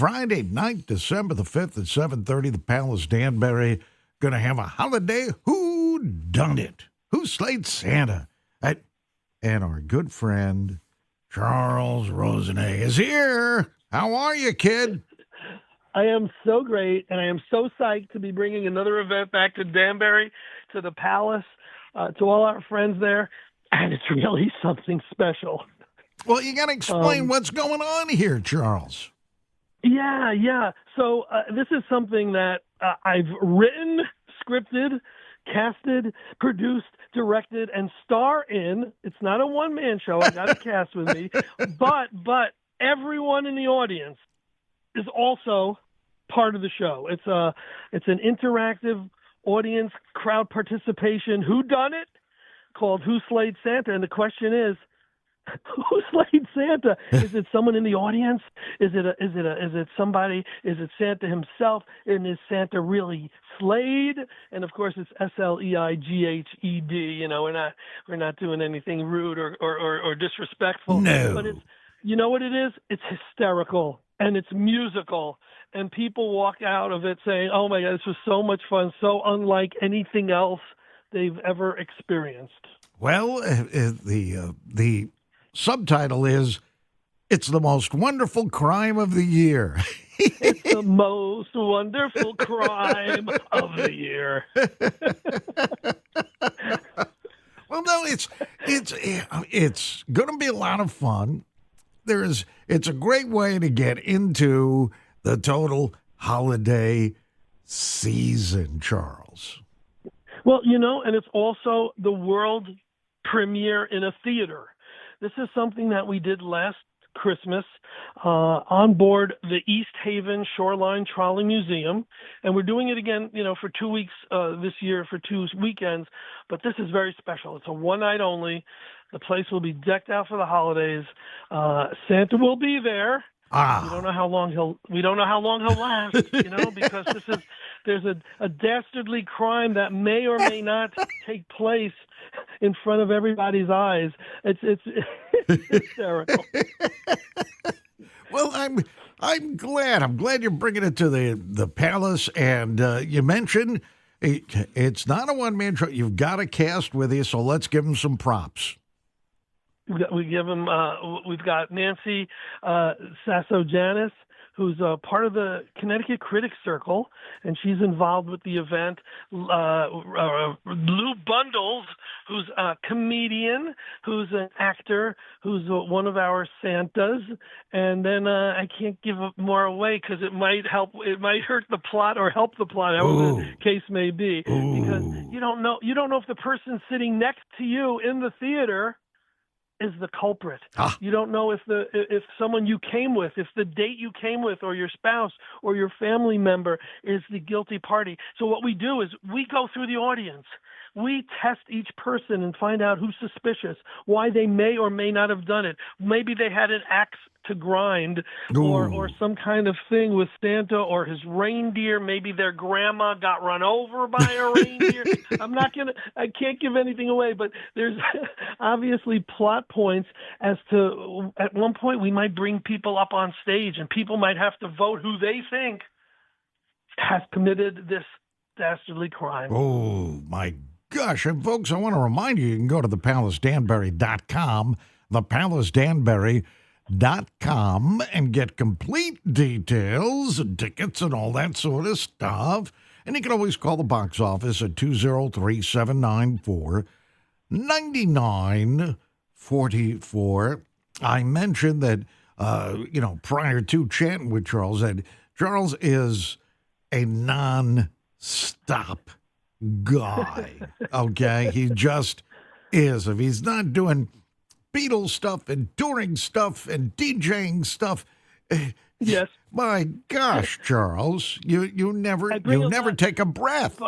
Friday night, December the 5th at 7:30, the Palace Danbury going to have a holiday Who Done It? Who Slayed Santa? And our good friend Charles Rosenay is here. How are you, kid? I am so great, and I am so psyched to be bringing another event back to Danbury, to the Palace, to all our friends there, and it's really something special. Well, you got to explain what's going on here, Charles. Yeah. So this is something that I've written, scripted, casted, produced, directed, and star in. It's not a one-man show. I got a cast with me, but everyone in the audience is also part of the show. It's an interactive audience crowd participation whodunit called Who Slayed Santa, and the question is, who slayed Santa? Is it someone in the audience? Is it somebody? Is it Santa himself? And is Santa really slayed? And of course, it's SLEIGHED. You know, we're not doing anything rude or disrespectful. No. But you know what it is? It's hysterical and it's musical, and people walk out of it saying, "Oh my God, this was so much fun, so unlike anything else they've ever experienced." Well, the subtitle is, "It's the most wonderful crime of the year." It's the most wonderful crime of the year. Well, no, it's going to be a lot of fun. It's a great way to get into the total holiday season, Charles. Well, you know, and it's also the world premiere in a theater. This is something that we did last Christmas on board the East Haven Shoreline Trolley Museum, and we're doing it again, you know, for 2 weeks this year, for 2 weekends. But this is very special. It's a one night only. The place will be decked out for the holidays. Santa will be there. We don't know how long he'll last, you know, because there's a dastardly crime that may or may not take place in front of everybody's eyes. It's hysterical. Well, I'm glad. I'm glad you're bringing it to the Palace. And you mentioned it's not a one-man show. You've got a cast with you, so let's give them some props. We've got Nancy Sasso-Janis, who's part of the Connecticut Critics Circle, and she's involved with the event. Lou Bundles, who's a comedian, who's an actor, who's one of our Santas. And then I can't give more away because it might hurt the plot or help the plot, however the case may be. Ooh. Because you don't know if the person sitting next to you in the theater is the culprit. You don't know if someone you came with, if the date you came with, or your spouse or your family member is the guilty party. So what we do is we go through the audience. We test each person and find out who's suspicious, why they may or may not have done it. Maybe they had an axe to grind or some kind of thing with Santa or his reindeer. Maybe their grandma got run over by a reindeer. I can't give anything away, but there's obviously plot points as to at one point we might bring people up on stage and people might have to vote who they think has committed this dastardly crime. Oh, my gosh. And folks, I want to remind you can go to thepalacedanbury.com, thepalacedanbury.com, and get complete details and tickets and all that sort of stuff. And you can always call the box office at 203-794-9944. I mentioned that, prior to chatting with Charles, that Charles is a non-stop guy, okay? He just is. If he's not doing Beatles stuff and touring stuff and DJing stuff, yes. My gosh, Charles, you never take a breath.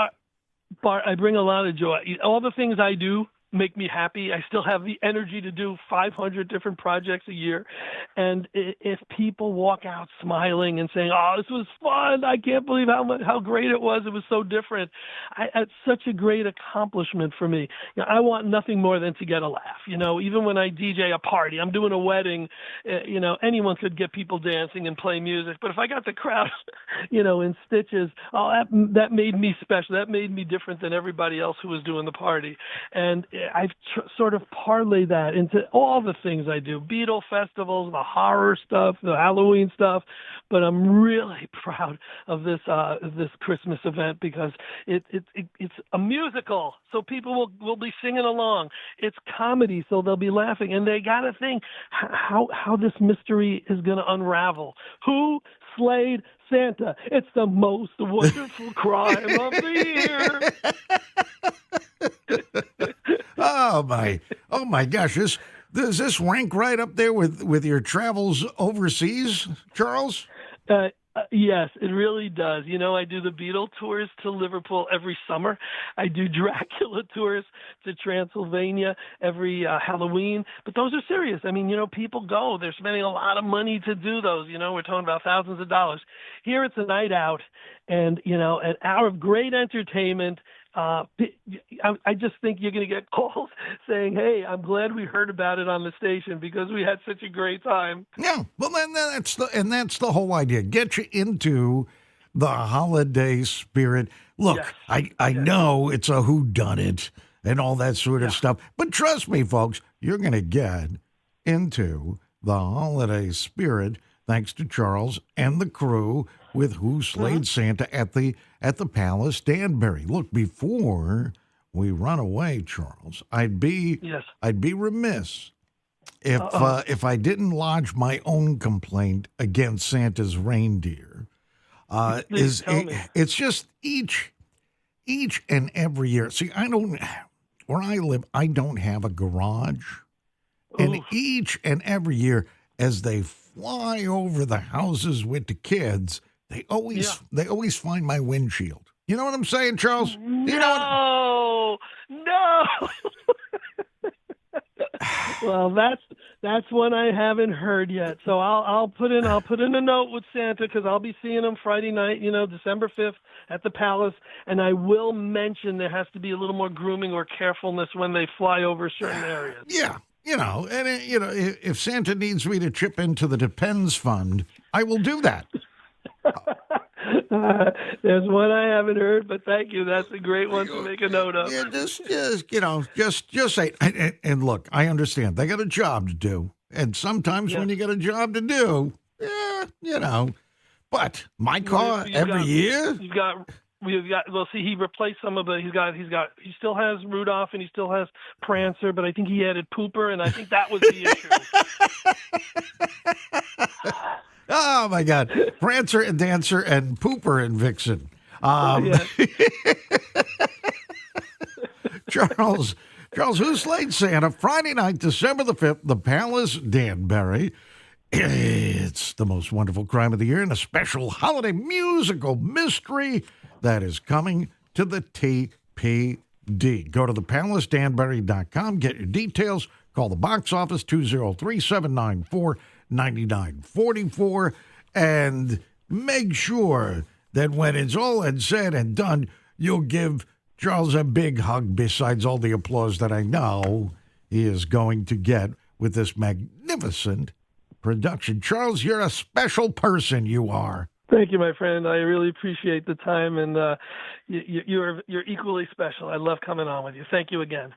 Bart, I bring a lot of joy. All the things I do make me happy. I still have the energy to do 500 different projects a year. And if people walk out smiling and saying, "Oh, this was fun. I can't believe how great it was. It was so different." It's such a great accomplishment for me. I want nothing more than to get a laugh. Even when I DJ a party, I'm doing a wedding, anyone could get people dancing and play music. But if I got the crowd, in stitches, that made me special. That made me different than everybody else who was doing the party. And I've sort of parlayed that into all the things I do: Beatle festivals, the horror stuff, the Halloween stuff. But I'm really proud of this Christmas event because it's a musical, so people will be singing along. It's comedy, so they'll be laughing, and they got to think how this mystery is going to unravel. Who slayed Santa? It's the most wonderful crime of the year. Oh my gosh! Does this rank right up there with your travels overseas, Charles? Yes, it really does. I do the Beatle tours to Liverpool every summer. I do Dracula tours to Transylvania every Halloween. But those are serious. I mean, people go. They're spending a lot of money to do those. We're talking about thousands of dollars. Here it's a night out and, an hour of great entertainment. I just think you're going to get calls saying, "Hey, I'm glad we heard about it on the station because we had such a great time." Yeah, well, then that's the whole idea. Get you into the holiday spirit. Look, Yes. I know it's a whodunit and all that sort of stuff, but trust me, folks, you're going to get into the holiday spirit thanks to Charles and the crew with Who Slayed Santa at the Palace Danbury. Look, before we run away, Charles, I'd be remiss if I didn't lodge my own complaint against Santa's reindeer. It's just each and every year. See, where I live, I don't have a garage, and each and every year as they fly over the houses with the kids, they always find my windshield. You know what I'm saying, Charles? No. Well, that's one I haven't heard yet. So I'll put in a note with Santa because I'll be seeing him Friday night, December 5th at the Palace, and I will mention there has to be a little more grooming or carefulness when they fly over certain areas. Yeah. If Santa needs me to chip into the Depends Fund, I will do that. There's one I haven't heard, but thank you. That's a great one to make a note of. Yeah, just say. And look, I understand they got a job to do, and sometimes when you got a job to do, But my car every year. Well, see, he replaced some of the. He still has Rudolph and he still has Prancer, but I think he added Pooper, and I think that was the issue. Oh my God, Prancer and Dancer and Pooper and Vixen. Charles, Who Slayed Santa? Friday night, December the 5th, the Palace Danbury. It's the most wonderful crime of the year and a special holiday musical mystery that is coming to the TPD. Go to thepalacedanbury.com, get your details, call the box office 203-794-9944, and make sure that when it's all said and done, you'll give Charles a big hug besides all the applause that I know he is going to get with this magnificent production. Charles, you're a special person, you are. Thank you, my friend. I really appreciate the time, and you're equally special. I love coming on with you. Thank you again.